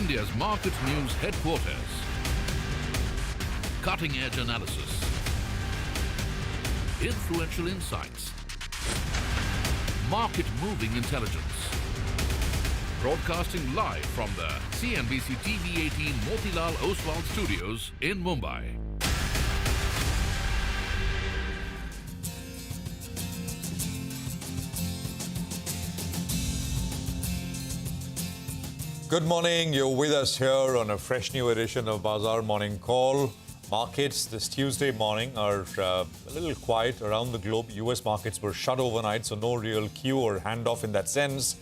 India's market news headquarters. Cutting-edge analysis. Influential insights. Market-moving intelligence. Broadcasting live from the CNBC TV 18 Motilal Oswal studios in Mumbai. Good morning. You're with us here on a fresh new edition of Bazaar Morning Call. Markets this Tuesday morning are a little quiet around the globe. US markets were shut overnight, so no real cue or handoff in that sense.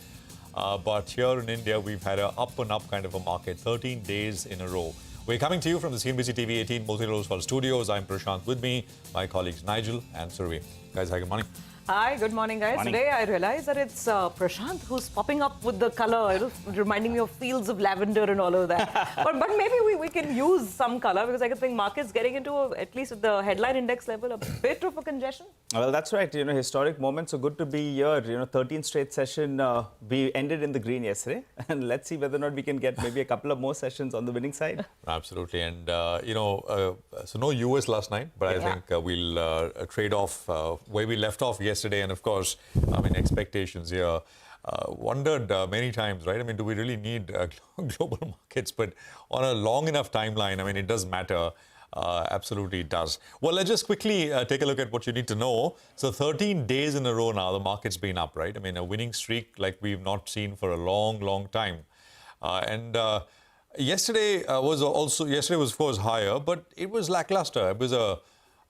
But here in India, we've had an up and up kind of a market, 13 days in a row. We're coming to you from the CNBC TV 18 Motilal Oswal studios. I'm Prashant, with me, my colleagues Nigel and Survi. Guys, hi, good morning. Hi, good morning, guys. Morning. Today I realize that it's Prashant who's popping up with the color, reminding me of fields of lavender and all of that. but maybe we can use some color, because I think markets getting into, at least at the headline index level, a bit of a congestion. Well, that's right. Historic moment. So good to be here. 13th straight session. We ended in the green yesterday. And let's see whether or not we can get maybe a couple of more sessions on the winning side. Absolutely. And, so no US last night, but I think we'll trade off where we left off yesterday. And of course, expectations here. Wondered many times, right? Do we really need global markets? But on a long enough timeline, it does matter. Absolutely it does. Well, let's just quickly take a look at what you need to know. So 13 days in a row now, the market's been up, right? A winning streak like we've not seen for a long, long time. Yesterday was, of course, higher, but it was lackluster. It was a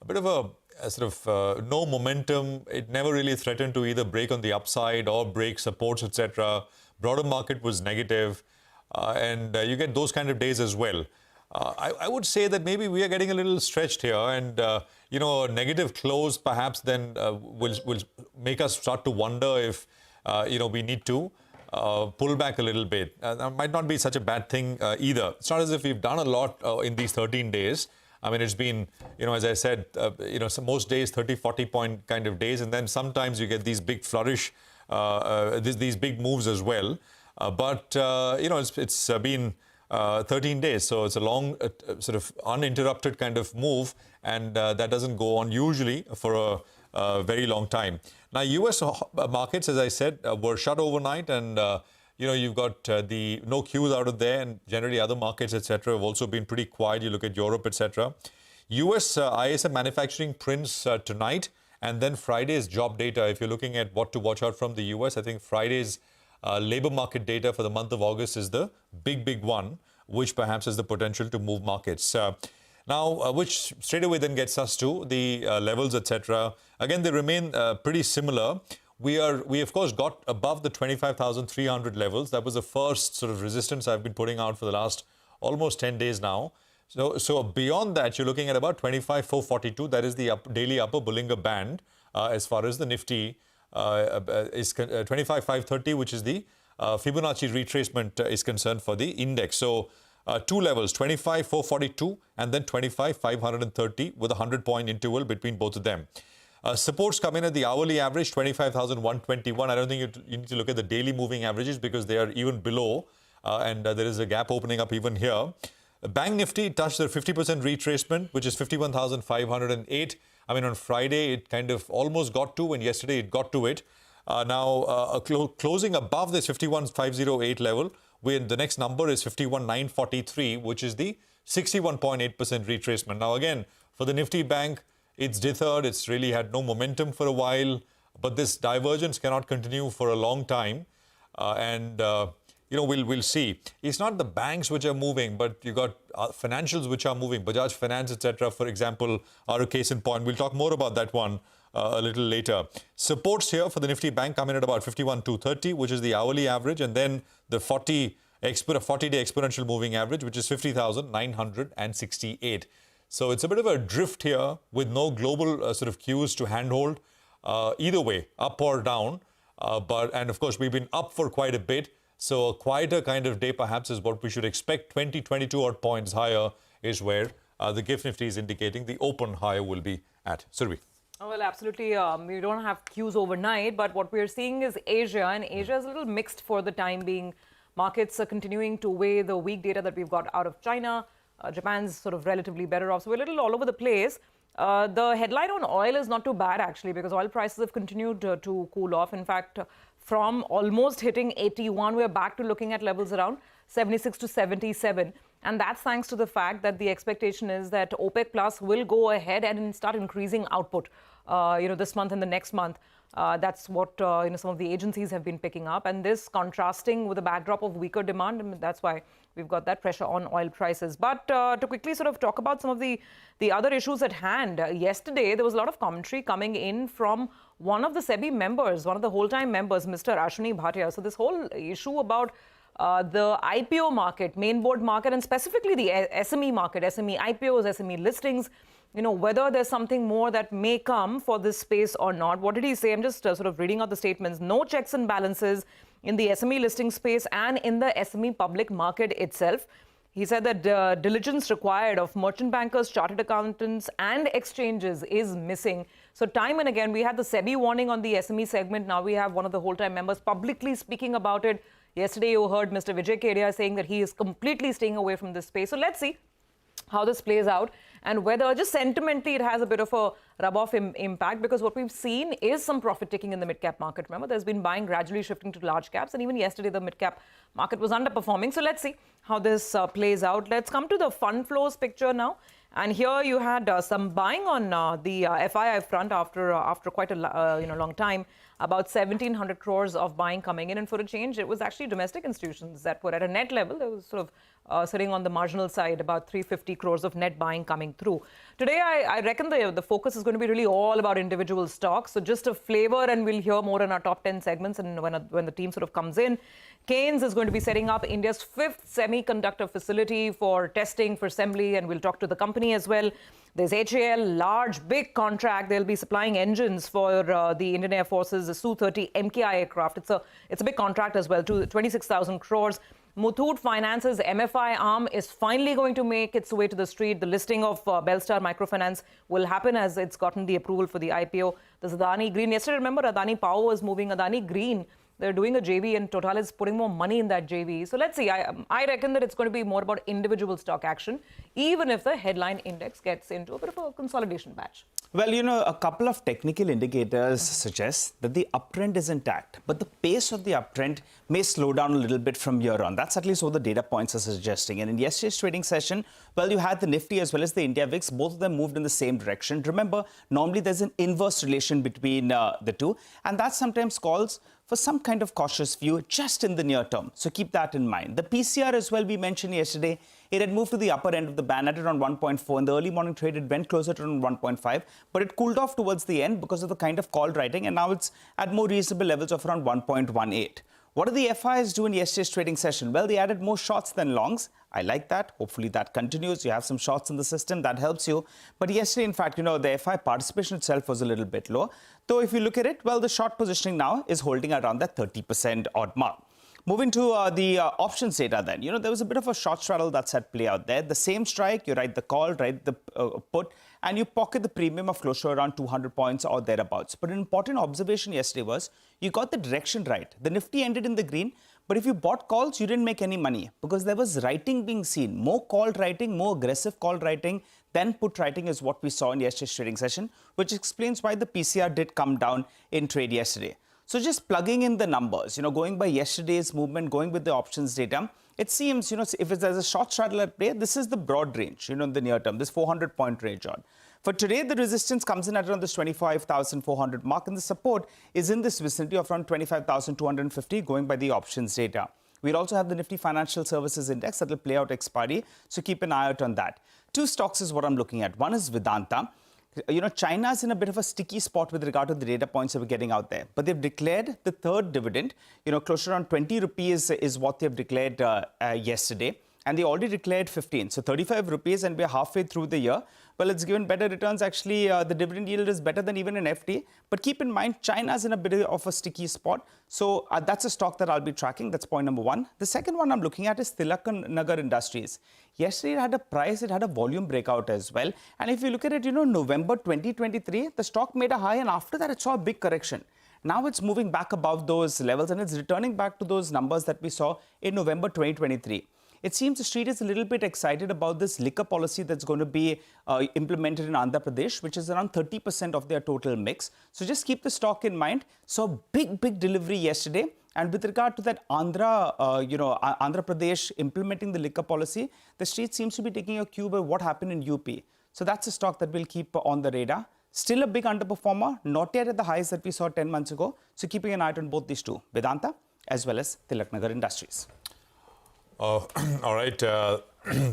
bit of a sort of no momentum. It never really threatened to either break on the upside or break supports, etc. Broader market was negative, and you get those kind of days as well. I would say that maybe we are getting a little stretched here, and a negative close perhaps then will make us start to wonder if we need to pull back a little bit. That might not be such a bad thing either. It's not as if we've done a lot in these 13 days. It's been, as I said, most days 30, 40 point kind of days, and then sometimes you get these big flourish, these big moves as well. But it's been 13 days, so it's a long, sort of uninterrupted kind of move, and that doesn't go on usually for a very long time. Now, US markets, as I said, were shut overnight, and you've got the no cues out of there, and generally other markets, etc., have also been pretty quiet. You look at Europe, etc. US ISM manufacturing prints tonight, and then Friday's job data. If you're looking at what to watch out from the US, I think Friday's labor market data for the month of August is the big one, which perhaps has the potential to move markets. Which straight away then gets us to the levels, etc. Again, they remain pretty similar. We of course got above the 25,300 levels. That was the first sort of resistance I've been putting out for the last almost 10 days now. So beyond that, you're looking at about 25,442. That is the daily upper Bollinger Band as far as the Nifty is 25,530, which is the Fibonacci retracement is concerned for the index. So two levels, 25,442 and then 25,530 with a 100-point interval between both of them. Supports come in at the hourly average, 25,121. I don't think you need to look at the daily moving averages because they are even below, and there is a gap opening up even here. Bank Nifty touched the 50% retracement, which is 51,508. On Friday, it kind of almost got to, and yesterday it got to it. Closing above this 51,508 level, where the next number is 51,943, which is the 61.8% retracement. Now, again, for the Nifty Bank, it's dithered. It's really had no momentum for a while, but this divergence cannot continue for a long time. We'll see. It's not the banks which are moving, but you got financials which are moving. Bajaj Finance, etc., for example, are a case in point. We'll talk more about that one a little later. Supports here for the Nifty Bank come in at about 51,230, which is the hourly average, and then the 40-day exponential moving average, which is 50,968. So it's a bit of a drift here with no global sort of cues to handhold either way, up or down. And of course, we've been up for quite a bit. So a quieter kind of day perhaps is what we should expect. 22 odd points higher is where the GIFT Nifty is indicating the open higher will be at. Survi. Oh, well, absolutely. We don't have cues overnight, but what we're seeing is Asia, and Asia is a little mixed for the time being. Markets are continuing to weigh the weak data that we've got out of China. Japan's sort of relatively better off. So we're a little all over the place. The headline on oil is not too bad, actually, because oil prices have continued to cool off. In fact, from almost hitting 81, we're back to looking at levels around 76 to 77. And that's thanks to the fact that the expectation is that OPEC Plus will go ahead and start increasing output, this month and the next month. That's what some of the agencies have been picking up, and this contrasting with a backdrop of weaker demand, and that's why we've got that pressure on oil prices. But to quickly sort of talk about some of the other issues at hand, yesterday there was a lot of commentary coming in from one of the SEBI members, one of the whole-time members, Mr. Ashwini Bhatia. So this whole issue about the IPO market, main board market, and specifically the SME market, SME IPOs, SME listings, whether there's something more that may come for this space or not. What did he say? I'm just sort of reading out the statements. No checks and balances in the SME listing space and in the SME public market itself. He said that diligence required of merchant bankers, chartered accountants, and exchanges is missing. So time and again, we had the SEBI warning on the SME segment. Now we have one of the whole-time members publicly speaking about it. Yesterday, you heard Mr. Vijay Kedia saying that he is completely staying away from this space. So let's see how this plays out and whether just sentimentally it has a bit of a rub-off impact, because what we've seen is some profit taking in the mid-cap market. Remember, there's been buying gradually shifting to large caps, and even yesterday the mid-cap market was underperforming. So let's see how this plays out. Let's come to the fund flows picture now. And here you had some buying on the FII front after quite a long time. About 1,700 crores of buying coming in, and for a change, it was actually domestic institutions that were at a net level. There was sort of sitting on the marginal side, about 350 crores of net buying coming through. Today, I reckon the focus is going to be really all about individual stocks. So just a flavor, and we'll hear more in our top 10 segments. And when the team sort of comes in, Keynes is going to be setting up India's 5th semiconductor facility for testing, for assembly, and we'll talk to the company as well. There's HAL, large, big contract. They'll be supplying engines for the Indian Air Force's Su-30 MKI aircraft. It's a big contract as well, 26,000 crores. Muthoot Finance's MFI arm is finally going to make its way to the street. The listing of Belstar Microfinance will happen as it's gotten the approval for the IPO. There's Adani Green. Yesterday, remember, Adani Power was moving. Adani Green, they're doing a JV, and Total is putting more money in that JV. So let's see. I reckon that it's going to be more about individual stock action, even if the headline index gets into a bit of a consolidation batch. Well, a couple of technical indicators suggest that the uptrend is intact, but the pace of the uptrend may slow down a little bit from here on. That's at least what the data points are suggesting. And in yesterday's trading session, well, you had the Nifty as well as the India VIX. Both of them moved in the same direction. Remember, normally there's an inverse relation between the two, and that sometimes calls for some kind of cautious view just in the near term. So keep that in mind. The PCR as well, we mentioned yesterday, it had moved to the upper end of the band at around 1.4. In the early morning trade, it went closer to around 1.5, but it cooled off towards the end because of the kind of call writing, and now it's at more reasonable levels of around 1.18. What did the FIs do in yesterday's trading session? Well, they added more shorts than longs. I like that. Hopefully that continues. You have some shorts in the system. That helps you. But yesterday, in fact, the FI participation itself was a little bit low. Though if you look at it, well, the short positioning now is holding around that 30% odd mark. Moving to the options data then. There was a bit of a short straddle that's at play out there. The same strike, you write the call, write the put, and you pocket the premium of close to around 200 points or thereabouts. But an important observation yesterday was you got the direction right. The Nifty ended in the green, but if you bought calls, you didn't make any money because there was writing being seen. More call writing, more aggressive call writing than put writing is what we saw in yesterday's trading session, which explains why the PCR did come down in trade yesterday. So just plugging in the numbers, going by yesterday's movement, going with the options data, it seems, if there's a short straddle at play, this is the broad range, in the near term, this 400-point range on. For today, the resistance comes in at around this 25,400 mark, and the support is in this vicinity of around 25,250 going by the options data. We'll also have the Nifty Financial Services Index that will play out expiry, so keep an eye out on that. Two stocks is what I'm looking at. One is Vedanta. China's in a bit of a sticky spot with regard to the data points that we're getting out there. But they've declared the third dividend. Close to around 20 rupees is what they've declared yesterday. And they already declared 15. So 35 rupees, and we're halfway through the year. Well, it's given better returns. Actually, the dividend yield is better than even an FD. But keep in mind, China's in a bit of a sticky spot. So that's a stock that I'll be tracking. That's point number one. The second one I'm looking at is Tilaknagar Industries. Yesterday, it had a price, it had a volume breakout as well. And if you look at it, November 2023, the stock made a high, and after that, it saw a big correction. Now it's moving back above those levels and it's returning back to those numbers that we saw in November 2023. It seems the street is a little bit excited about this liquor policy that's going to be implemented in Andhra Pradesh, which is around 30% of their total mix. So just keep the stock in mind. So big delivery yesterday. And with regard to that Andhra Pradesh implementing the liquor policy, the street seems to be taking a cue by what happened in UP. So that's a stock that we'll keep on the radar. Still a big underperformer, not yet at the highs that we saw 10 months ago. So keeping an eye on both these two, Vedanta as well as Tilaknagar Industries. All right.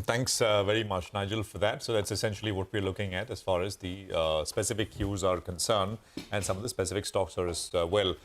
Thanks very much, Nigel, for that. So that's essentially what we're looking at as far as the specific cues are concerned and some of the specific stocks are as well.